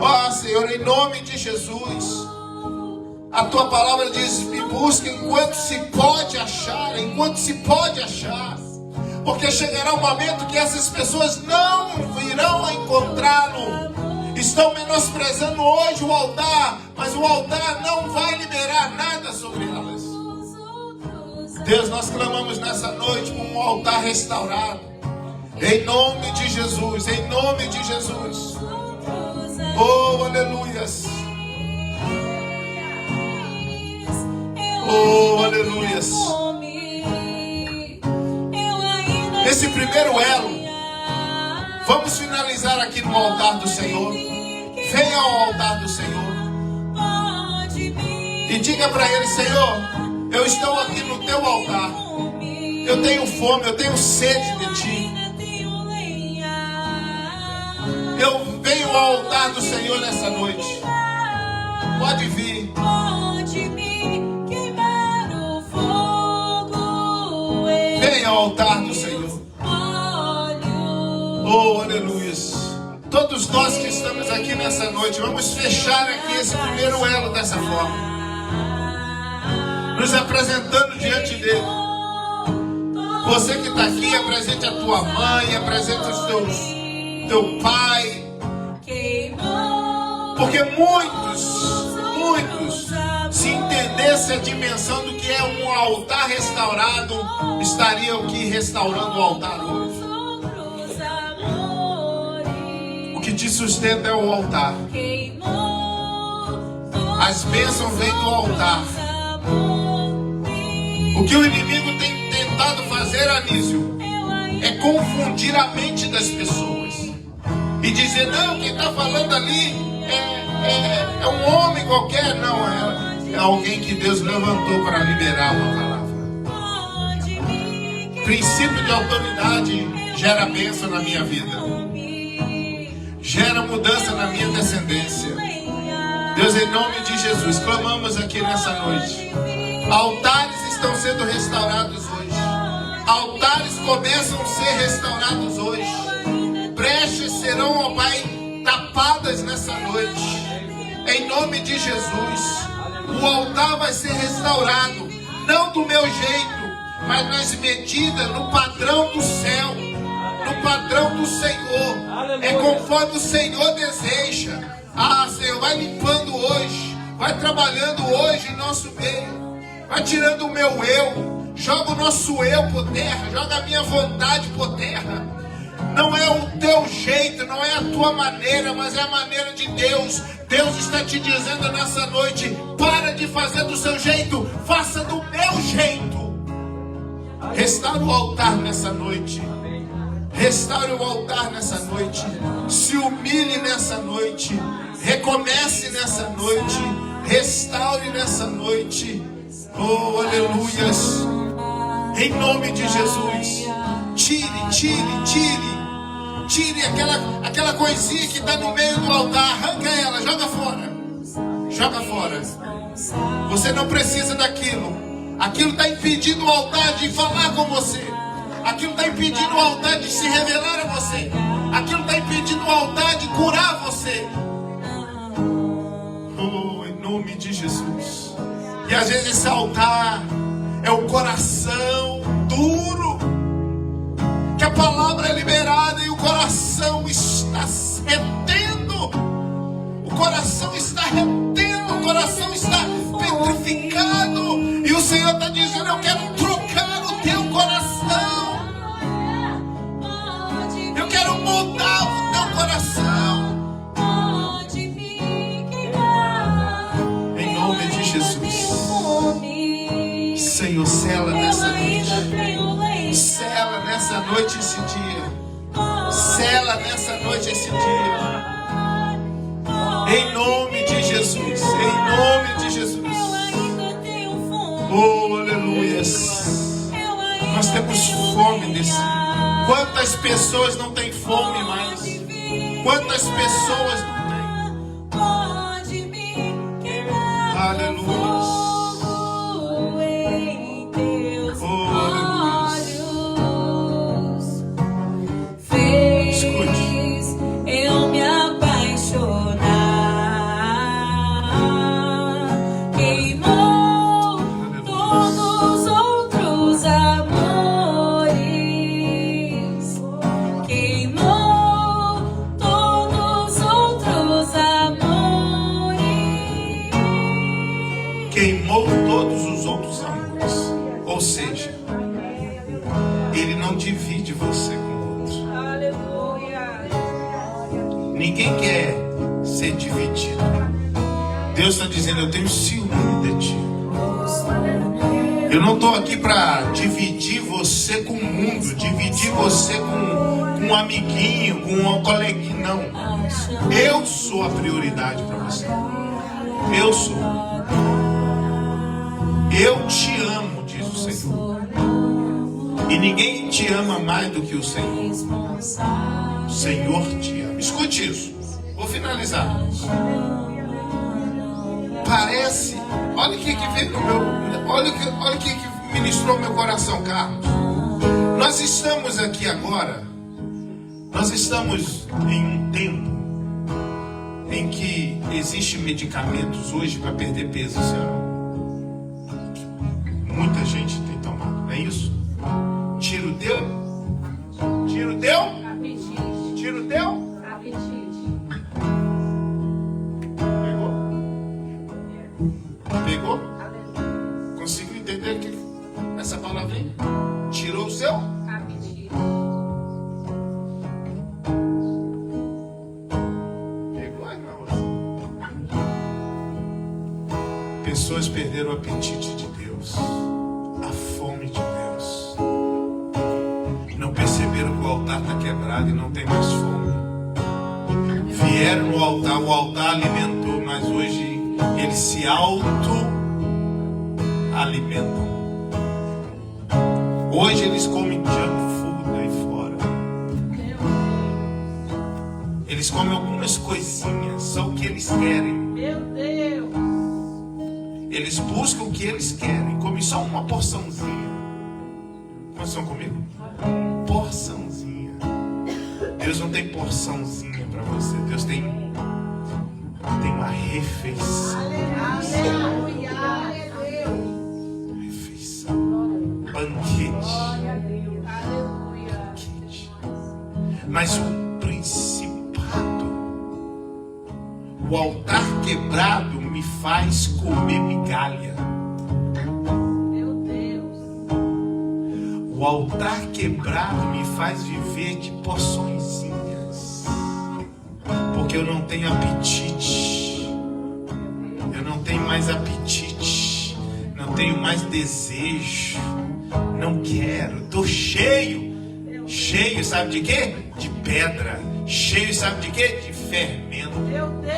Ó Senhor, em nome de Jesus, a Tua palavra diz: me busca enquanto se pode achar, porque chegará um momento que essas pessoas não virão a encontrá-lo. Estão menosprezando hoje o altar, mas o altar não vai liberar nada sobre elas. Deus, nós clamamos nessa noite por um altar restaurado, em nome de Jesus, em nome de Jesus. Oh, aleluias. Oh, aleluias. Esse primeiro elo, vamos finalizar aqui no altar do Senhor. Venha ao altar do Senhor e diga para Ele: Senhor, eu estou aqui no Teu altar. Eu tenho fome, eu tenho sede de Ti. Eu venho ao altar do Senhor nessa noite. Pode vir. Pode me queimar o fogo. Venha ao altar do Senhor. Oh, aleluia. Todos nós que estamos aqui nessa noite, vamos fechar aqui esse primeiro elo dessa forma. Nos apresentando diante dele. Você que está aqui, apresente a tua mãe, apresente teu pai. Porque muitos, se entendesse a dimensão do que é um altar restaurado, estariam aqui restaurando o altar hoje. O que te sustenta é o altar. As bênçãos vêm do altar. O que o inimigo tem tentado fazer, Anísio, é confundir a mente das pessoas e dizer, não, quem está falando ali é um homem qualquer. Não, é alguém que Deus levantou para liberar uma palavra. Princípio de autoridade gera bênção na minha vida, gera mudança na minha descendência. Deus, em nome de Jesus, clamamos aqui nessa noite. Altares estão sendo restaurados hoje. Altares começam a ser restaurados hoje. Brechas serão, ó Pai, tapadas nessa noite. Em nome de Jesus. O altar vai ser restaurado. Não do meu jeito, mas nas medidas, no padrão do céu. No padrão do Senhor. É conforme o Senhor deseja. Ah, Senhor, vai limpando hoje. Vai trabalhando hoje em nosso meio. Vai tirando o meu eu. Joga o nosso eu por terra. Joga a minha vontade por terra. Não é o teu jeito, não é a tua maneira, mas é a maneira de Deus. Deus está te dizendo nessa noite, para de fazer do seu jeito, faça do meu jeito. Restaure o altar nessa noite. Restaure o altar nessa noite. Se humilhe nessa noite. Recomece nessa noite. Restaure nessa noite. Oh, aleluias. Em nome de Jesus. Tire aquela coisinha que está no meio do altar. Arranca ela, joga fora. Joga fora. Você não precisa daquilo. Aquilo está impedindo o altar de falar com você. Aquilo está impedindo o altar de se revelar a você. Aquilo está impedindo o altar de curar você. Oh, em nome de Jesus. E às vezes esse altar é o coração duro. Que a palavra é liberada e o coração está retendo. O coração está retendo. O coração está petrificado. E o Senhor está dizendo, eu quero trocar o teu coração. Eu quero mudar o teu coração. Em nome de Jesus. Senhor, sela nessa noite. Sela nessa noite esse dia. Sela nessa noite esse dia. Em nome de Jesus. Em nome de Jesus. Oh, aleluias. Nós temos fome desse. Quantas pessoas não têm fome mais? Quantas pessoas não têm? Aleluia. Queimou todos os outros amores. Ou seja, Ele não divide você com o outro. Ninguém quer ser dividido. Deus está dizendo, eu tenho ciúme de ti. Eu não estou aqui para dividir você com o mundo, dividir você com um amiguinho, com uma coleguinha. Não. Eu sou a prioridade para você. Eu sou. Eu te amo, diz o Senhor. E ninguém te ama mais do que o Senhor. O Senhor te ama. Escute isso. Vou finalizar. Parece, olha o que veio no meu, olha o que ministrou o meu coração, Carlos. Nós estamos aqui agora, nós estamos em um tempo em que existem medicamentos hoje para perder peso, senhor. Muita gente tem tomado, não é isso? Tiro deu? Tiro deu? Apetite. Tiro deu? Apetite. Pegou? Conseguiu entender que essa palavrinha? Tirou o seu? Apetite. Pegou, irmão. Pessoas perderam o apetite de Deus, a fome de Deus. Não perceberam que o altar está quebrado e não tem mais fome. Vieram no altar, o altar alimentou, mas hoje eles se auto-alimentam. Hoje eles comem junk food aí fora. Eles comem algumas coisinhas, só o que eles querem. Meu Deus. Eles buscam o que eles querem. Comem só uma porçãozinha. Quantos estão comigo? Porçãozinha. Deus não tem porçãozinha para você. Deus tem uma refeição. Aleluia. Refeição. Banquete. Aleluia. Mas o principado, o altar quebrado me faz comer migalha. Meu Deus. O altar quebrado me faz viver de porçõezinhas. Porque eu não tenho apetite. Eu não tenho mais apetite. Não tenho mais desejo. Não quero. Estou cheio. Cheio, sabe de quê? De pedra. Cheio, sabe de quê? De fermento. Meu Deus.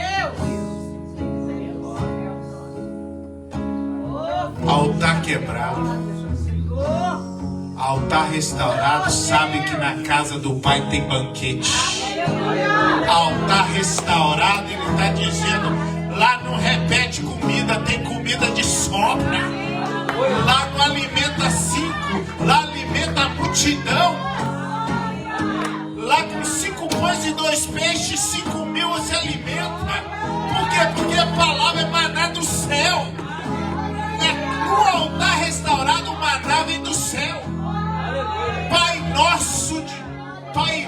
Altar quebrado. Altar restaurado. Sabe que na casa do Pai tem banquete. Altar restaurado, ele está dizendo: lá não repete comida, tem comida de sobra. Lá não alimenta 5, lá alimenta a multidão. Lá com 5 pães e 2 peixes, 5.000 você alimenta. Por quê? Porque a palavra é maná do céu. No altar restaurado, o maná vem do céu. Pai nosso, Pai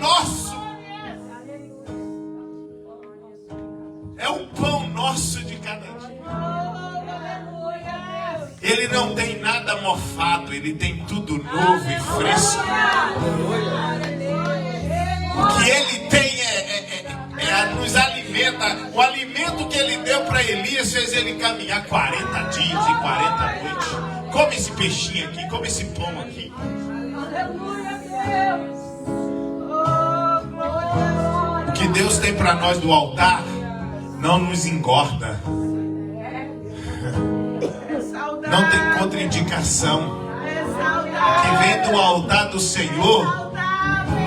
nosso. É o pão nosso de cada dia. Ele não tem nada mofado, ele tem tudo novo e fresco. O que ele tem nos alimenta. O alimento que ele deu para Elias fez ele caminhar 40 dias e 40 noites. Come esse peixinho aqui, come esse pão aqui. O que Deus tem para nós do altar não nos engorda. Não tem contraindicação. O que vem do altar do Senhor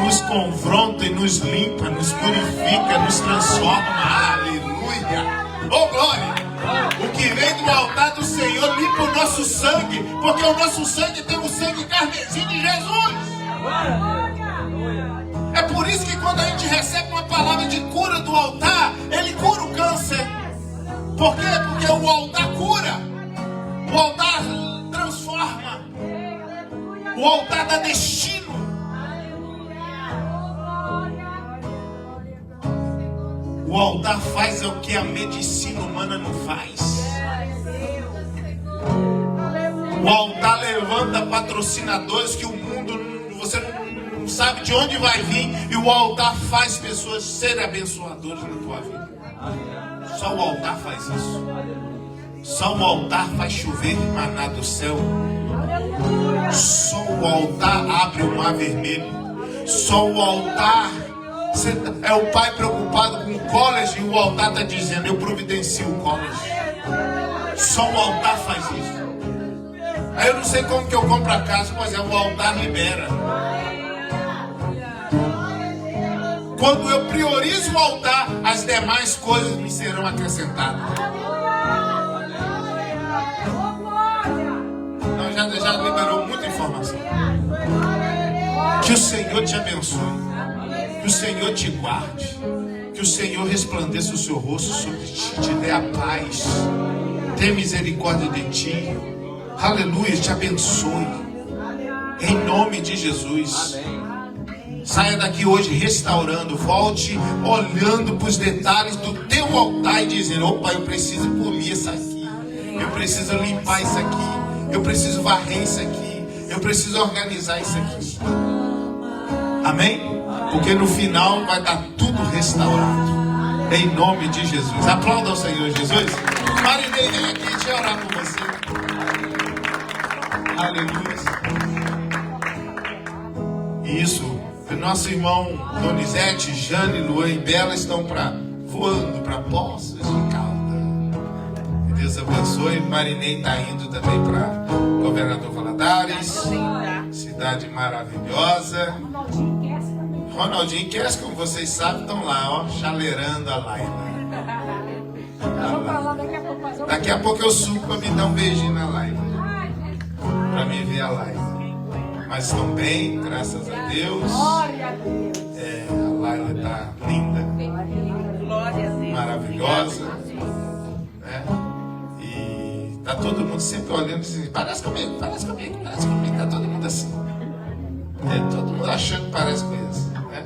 nos confronta e nos limpa, nos purifica, nos transforma. Aleluia! Oh glória! O que vem do altar do Senhor limpa o nosso sangue, porque o nosso sangue tem o sangue carmesim de Jesus. É por isso que quando a gente recebe uma palavra de cura do altar, ele cura o câncer. Por quê? Porque o altar cura. O altar transforma. O altar dá destino. O altar faz o que a medicina humana não faz. O altar levanta patrocinadores que o mundo, você não sabe de onde vai vir. E o altar faz pessoas serem abençoadoras na tua vida. Só o altar faz isso. Só o altar faz chover maná do céu. Só o altar abre o mar vermelho. Só o altar... É o pai preocupado com o college e o altar está dizendo: eu providencio o college. Só o altar faz isso. Aí eu não sei como que eu compro a casa, mas o altar libera. Quando eu priorizo o altar, as demais coisas me serão acrescentadas. Não, já liberou muita informação. Que o Senhor te abençoe. Que o Senhor te guarde. Que o Senhor resplandeça o seu rosto sobre ti, te dê a paz. Tenha misericórdia de ti. Aleluia, te abençoe. Em nome de Jesus. Saia daqui hoje restaurando. Volte olhando para os detalhes do teu altar e dizendo: opa, eu preciso polir isso aqui. Eu preciso limpar isso aqui. Eu preciso varrer isso aqui. Eu preciso organizar isso aqui. Amém? Porque no final vai estar tudo restaurado. Em nome de Jesus. Aplauda ao Senhor Jesus. Marinei, vem aqui, deixa eu orar por você. Aleluia. Isso. O nosso irmão Donizete, Jane, Luan e Bela estão voando para Poços de Caldas. Que Deus abençoe. Marinei está indo também para Governador Valadares. Cidade maravilhosa. Ronaldinho e Kess, como vocês sabem, estão lá, ó, chaleirando a Laila. Daqui a pouco eu subo para me dar um beijinho na Laila. Para me ver a Laila. Mas estão bem, graças a Deus. A Laila está linda, maravilhosa, né? E tá todo mundo sempre olhando assim: parece comigo, parece comigo, parece comigo. Tá todo mundo assim, todo mundo achando que parece mesmo, né?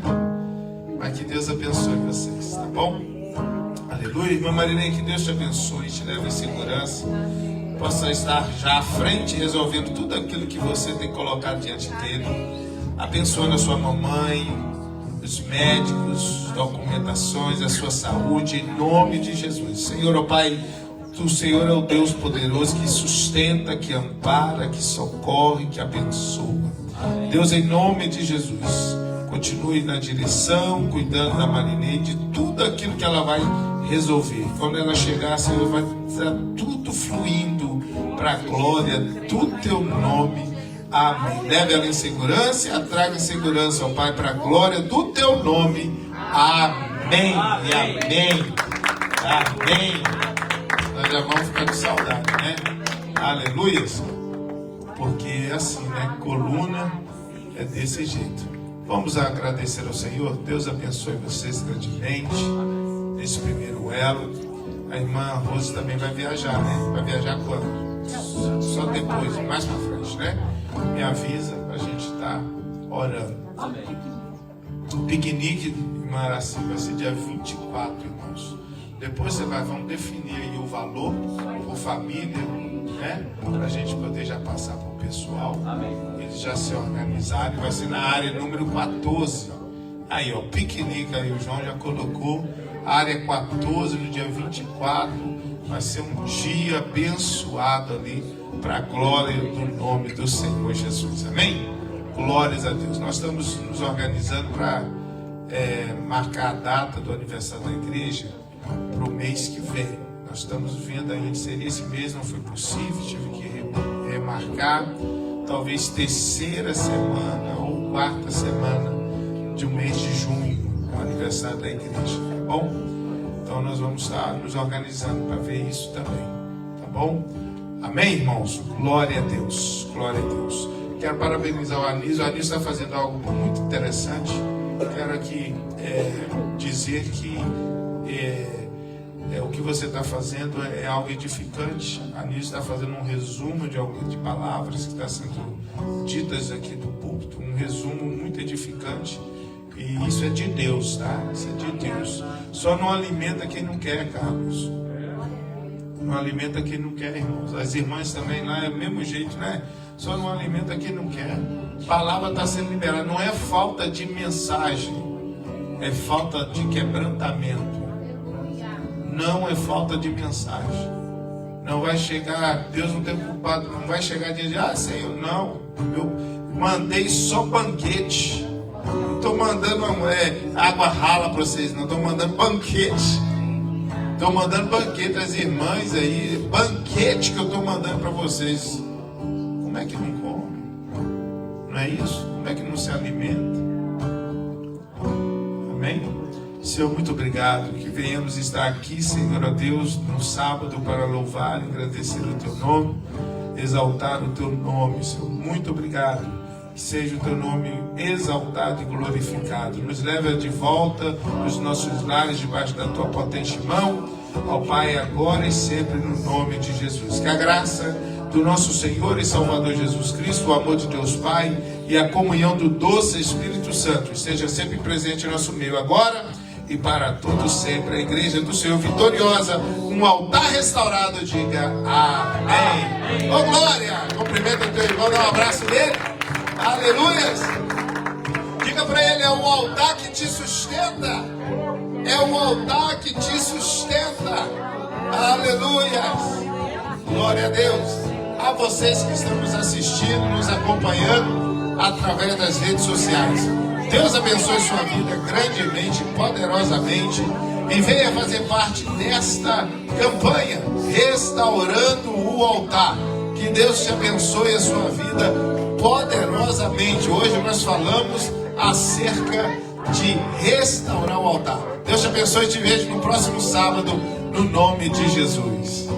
Mas que Deus abençoe vocês, tá bom? Aleluia. Irmã Marinei, que Deus te abençoe, te leve em segurança. Possa estar já à frente, resolvendo tudo aquilo que você tem colocado diante dele. Abençoando a sua mamãe, os médicos, documentações, a sua saúde, em nome de Jesus. Senhor, ó Pai, o Senhor é o Deus poderoso que sustenta, que ampara, que socorre, que abençoa. Deus, em nome de Jesus, continue na direção, cuidando da Marinei, de tudo aquilo que ela vai resolver. Quando ela chegar, Senhor, vai estar tudo fluindo para a glória do teu nome. Amém. Leve ela em segurança e a traga em segurança, ó Pai, para a glória do teu nome. Amém. E amém. Amém. Nós já vamos ficar com saudade, né? Aleluia. Porque é assim, né? Coluna é desse jeito. Vamos agradecer ao Senhor. Deus abençoe vocês grandemente nesse primeiro elo. A irmã Rose também vai viajar, né? Vai viajar quando? Só depois, mais pra frente, né? Me avisa pra gente estar orando. Amém. O piquenique, irmã Araci, vai ser dia 24, irmãos. Depois vamos definir aí o valor por família, né? Pra gente poder já passar pro pessoal. Amém. Eles já se organizaram. Vai ser na área número 14. Aí, ó, piquenique aí, o João já colocou. Área 14, no dia 24. Vai ser um dia abençoado ali, para a glória do nome do Senhor Jesus. Amém? Glórias a Deus. Nós estamos nos organizando para marcar a data do aniversário da igreja para o mês que vem. Nós estamos vendo ainda, seria esse mês, não foi possível, tive que remarcar. Talvez terceira semana ou quarta semana de um mês de junho, o aniversário da igreja, tá bom? Então nós vamos estar nos organizando para ver isso também, tá bom? Amém, irmãos? Glória a Deus, glória a Deus. Quero parabenizar o Anísio. O Anísio está fazendo algo muito interessante. Quero aqui dizer que o que você está fazendo é algo edificante. A Anísio está fazendo um resumo de palavras que está sendo ditas aqui do púlpito, um resumo muito edificante. E isso é de Deus, tá? Isso é de Deus. Só não alimenta quem não quer, Carlos. Não alimenta quem não quer, irmãos. As irmãs também lá é do mesmo jeito, né? Só não alimenta quem não quer. A palavra está sendo liberada. Não é falta de mensagem, é falta de quebrantamento. Não é falta de mensagem. Não vai chegar, Deus não tem culpado, não vai chegar e dizer: Senhor, não, eu mandei só banquete. Não estou mandando água rala para vocês, não. Estou mandando banquete. Estou mandando banquete às irmãs aí. Banquete que eu estou mandando para vocês. Como é que não come? Não é isso? Como é que não se alimenta? Amém? Amém? Senhor, muito obrigado que venhamos estar aqui, Senhor, ó Deus, no sábado para louvar, agradecer o Teu nome, exaltar o Teu nome, Senhor. Muito obrigado. Que seja o Teu nome exaltado e glorificado. Nos leva de volta os nossos lares debaixo da Tua potente mão, ó Pai, agora e sempre no nome de Jesus. Que a graça do nosso Senhor e Salvador Jesus Cristo, o amor de Deus Pai e a comunhão do doce Espírito Santo esteja sempre presente em nosso meio agora e para todos sempre. A igreja do Senhor vitoriosa, um altar restaurado, diga amém. Ô glória! Cumprimenta o teu irmão, dá um abraço nele. Aleluias! Diga para ele, é o altar que te sustenta. É o altar que te sustenta. Aleluias! Glória a Deus! A vocês que estão nos assistindo, nos acompanhando através das redes sociais. Deus abençoe sua vida grandemente, poderosamente, e venha fazer parte desta campanha, restaurando o altar. Que Deus te abençoe a sua vida poderosamente. Hoje nós falamos acerca de restaurar o altar. Deus te abençoe e te vejo no próximo sábado, no nome de Jesus.